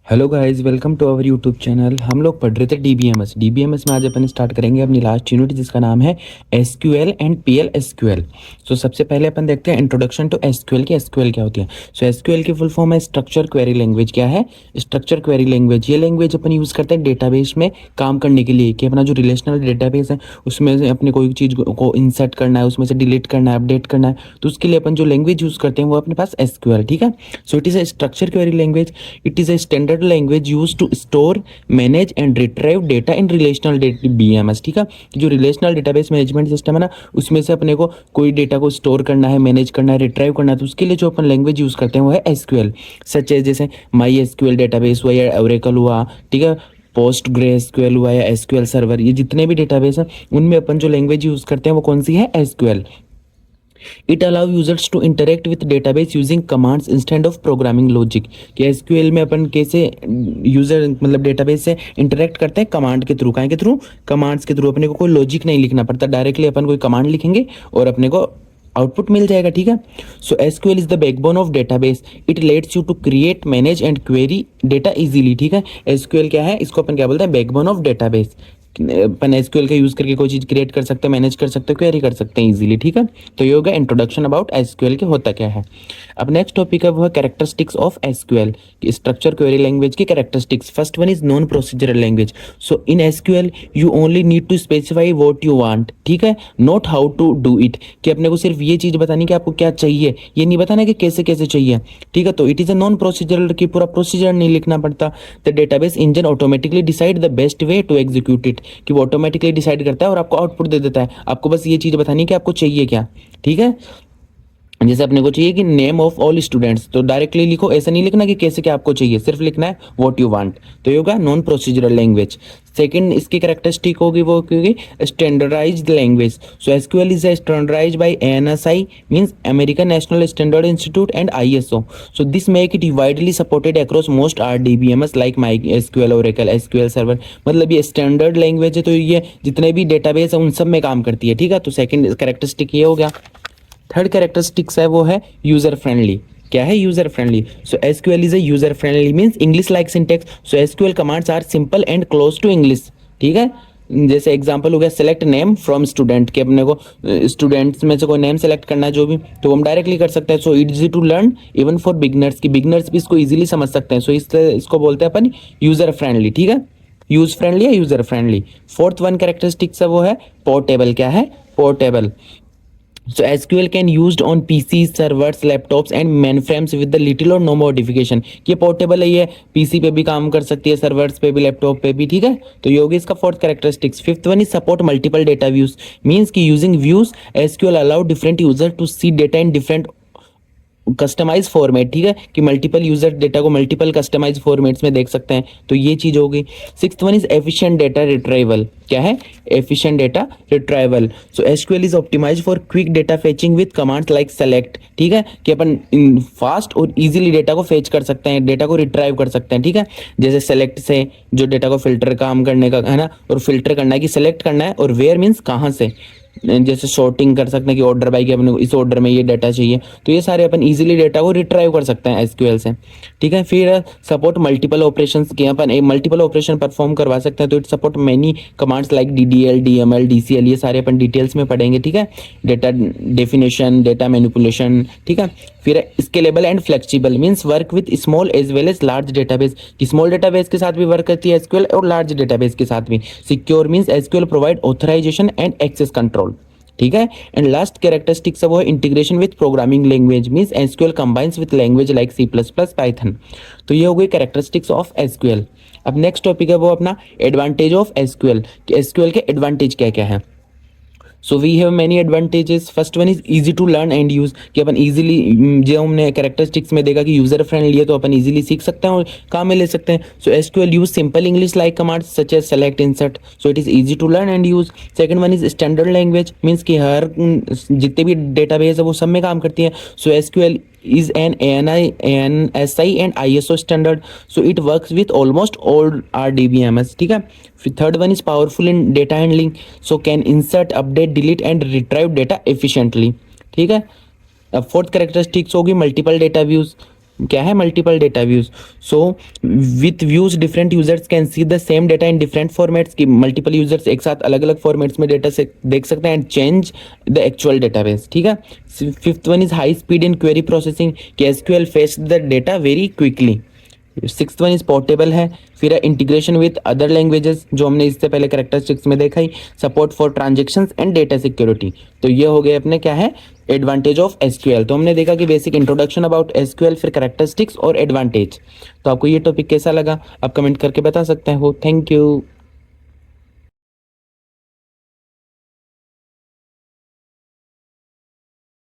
Hello guys, welcome to our YouTube channel. हम लोग पढ़ रहे थे डीबीएमएस में आज अपन स्टार्ट करेंगे अपनी लास्ट यूनिट जिसका नाम है एसक्यूएल एंड पीएल एसक्यूएल। सो सबसे पहले अपन देखते हैं इंट्रोडक्शन टू एसक्यूएल की एसक्यूएल क्या होती है। सो एसक्यूएल की फुल फॉर्म है स्ट्रक्चर क्वेरी लैंग्वेज। क्या है स्ट्रक्चर क्वेरी लैंग्वेज? ये लैंग्वेज अपन यूज़ करते हैं डेटाबेस में काम करने के लिए कि अपना जो रिलेशनल डेटाबेस है उसमें से अपने कोई चीज़ को इंसर्ट करना है, उसमें से डिलीट करना है, अपडेट करना है, तो उसके लिए अपन जो लैंग्वेज यूज़ करते हैं वो अपने पास एसक्यूएल। ठीक है। So it is a structure query language. It is a standard language use to store, manage and retrieve data in relational BMS. ठीक है। जो रिलेशनल डेटाबेस मैनेजमेंट सिस्टम है ना, उसमें से अपने को कोई डेटा को स्टोर करना है, मैनेज करना है, रिट्राइव करना है, तो उसके लिए जो अपन लैंग्वेज यूज करते हैं वो है एसक्यूएल। सच है जैसे माई एसक्यूएल डेटाबेस हुआ या ओरेकल हुआ, ठीक है, पोस्ट ग्रे एसक्यूएल हुआ या एसक्यूएल सर्वर, ये जितने भी डेटाबेस हैं उनमें अपन जो लैंग्वेज यूज करते हैं वो कौन सी है? SQL. It allow users to interact with database using commands instead of programming logic. कि एसक्यूएल में अपन कैसे यूजर मतलब डेटाबेस से इंटरेक्ट करते हैं? कमांड के थ्रू। काय के थ्रू? कमांड्स के थ्रू। अपने को कोई लॉजिक नहीं लिखना पड़ता, डायरेक्टली अपन कोई कमांड लिखेंगे और अपने को आउटपुट मिल जाएगा। ठीक है। So SQL is the backbone of database. It lets you to create, manage and query data easily. ठीक है। एसक्यूएल क्या है? इसको अपन क्या बोलते हैं? Backbone of database. Upon SQL का यूज करके कोई चीज क्रिएट कर सकते हैं, मैनेज कर सकते हैं, क्वेरी कर सकते हैं इजीली। ठीक है। तो ये होगा इंट्रोडक्शन अबाउट एसक्यूएल के होता क्या है। अब नेक्स्ट टॉपिक है वो है characteristics of SQL, structure query language की characteristics. First one is non procedural language. So in SQL you only need to specify what you want. ठीक है। Not how to do it, कि अपने को सिर्फ ये चीज बतानी कि आपको क्या चाहिए, ये नहीं बताना कि कैसे कैसे चाहिए। ठीक है। तो it is a non procedural, की पूरा प्रोसीजर नहीं लिखना पड़ता। The database engine automatically decide the best way to execute it, कि वो ऑटोमेटिकली डिसाइड करता है और आपको आउटपुट दे देता है। आपको बस ये चीज बतानी है कि आपको चाहिए क्या। ठीक है। जैसे अपने को चाहिए कि नेम ऑफ ऑल स्टूडेंट्स, तो डायरेक्टली लिखो, ऐसा नहीं लिखना कि कैसे क्या आपको चाहिए, सिर्फ लिखना है व्हाट यू वांट। तो ये होगा नॉन प्रोसीजरल लैंग्वेज। सेकंड इसकी कैरेक्टरिस्टिक होगी वो क्योंकि standardized language. So SQL is standardized by ANSI, means American National Standard Institute and ISO. So this make it widely supported across most RDBMS like MySQL, Oracle, SQL server. मतलब ये standard language है, तो ये जितने भी database है उन सब में काम करती है। ठीक है। तो सेकंड कैरेक्टरिस्टिक ये हो गया। थर्ड कैरेक्टरिस्टिक्स है वो है यूजर फ्रेंडली। क्या है? User friendly. So SQL is a user friendly, means English like syntax. So SQL commands are simple and close to English. ठीक है। जैसे एग्जांपल हो गया सेलेक्ट नेम फ्रॉम स्टूडेंट, के अपने को स्टूडेंट्स में से कोई नेम सेलेक्ट करना है जो भी, तो हम डायरेक्टली कर सकते हैं। So easy to learn even for beginners, की बिगनर्स भी इसको इजीली समझ सकते हैं। सो इसको बोलते हैं अपन यूजर फ्रेंडली। ठीक है। यूज फ्रेंडली या user friendly. Fourth one characteristics है वो है पोर्टेबल। क्या है? Portable. So SQL can used on PCs, servers, laptops and mainframes with the little or no modification। ये पोर्टेबल है, ये पीसी पे भी काम कर सकती है, सर्वर्स पे भी, लैपटॉप पे भी। ठीक है। तो ये होगी इसका fourth characteristics. Fifth one is support multiple data views, means की using views SQL allow different user to see data in different customize format. ठीक है। कि मल्टीपल यूजर डेटा को मल्टीपल कस्टमाइज फॉर्मेट्स में देख सकते हैं, तो ये चीज हो गई। Sixth one is efficient data retrieval. क्या है? Efficient data retrieval. So SQL is optimize for quick data fetching with commands like select. ठीक है। कि अपन फास्ट और इजीली डेटा को फेच कर सकते हैं, डेटा को रिट्राइव कर सकते हैं। ठीक है। जैसे सेलेक्ट से जो डेटा को फिल्टर काम करने का है ना, और फिल्टर करना है कि सेलेक्ट करना है, और वेयर मीन्स कहाँ से। जैसे शॉर्टिंग कर सकते हैं कि ऑर्डर बाई, कि अपने को इस ऑर्डर में ये डाटा चाहिए, तो ये सारे अपन इजीली डेटा को रिट्राइव कर सकते हैं एसक्यूएल से। ठीक है। फिर सपोर्ट मल्टीपल ऑपरेशंस के, अपन एक मल्टीपल ऑपरेशन परफॉर्म करवा सकते हैं, तो it support many commands like DDL, DML, DCL, ये सारे अपन डिटेल्स में पढ़ेंगे। ठीक है। Data definition, data manipulation. ठीक है। फिर scalable and flexible, means work with small as well as large database, कि स्मॉल डेटाबेस के साथ भी वर्क करती है एसक्यूएल और लार्ज डेटाबेस के साथ भी। Secure means SQL provide authorization and access control. ठीक है। एंड लास्ट कैरेक्टरिस्टिक्स वो है integration with programming language, means SQL combines with language like C plus plus, Python. तो ये हो गई कैरेक्टरिस्टिक्स ऑफ एसक्यूएल। अब नेक्स्ट टॉपिक है वो अपना एडवांटेज ऑफ एसक्यूएल, कि एसक्यूएल के एडवांटेज क्या क्या है। So we have many advantages. First one is easy to learn and use, कि अपन इजीली, जो हमने कैरेक्टरिस्टिक्स में देखा कि यूजर फ्रेंडली है, तो अपन इजीली सीख सकते हैं और काम में ले सकते हैं। So SQL use simple English like commands such as select, insert. So it is easy to learn and use. Second one is standard language, means कि हर जितने भी डेटाबेस है वो सब में काम करती है। So SQL is an ANSI and ISO standard, so it works with almost all RDBMS. ठीक है। फिर third one is powerful in data handling, so can insert, update, delete and retrieve data efficiently. ठीक है। अब fourth characteristics होगी multiple data views, क्या है, multiple data views. So with views different users can see the same data in different formats, की multiple users एक साथ अलग अलग फॉर्मेट्स में डेटा से देख सकते हैं and change the actual database. ठीक है। Fifth one is high speed in query processing, कि SQL fetch the data very quickly. Six one is portable है। फिर है इंटीग्रेशन विद अदर लैंग्वेजेस, जो हमने इससे पहले कैरेक्टरिस्टिक्स में देखा ही। Support for transactions and data security. तो ये हो गए अपने क्या है, एडवांटेज ऑफ एसक्यूएल। तो हमने देखा कि बेसिक इंट्रोडक्शन अबाउट एसक्यूएल, फिर कैरेक्टरिस्टिक्स और एडवांटेज। तो आपको ये टॉपिक कैसा लगा आप कमेंट करके बता सकते हो। Thank you.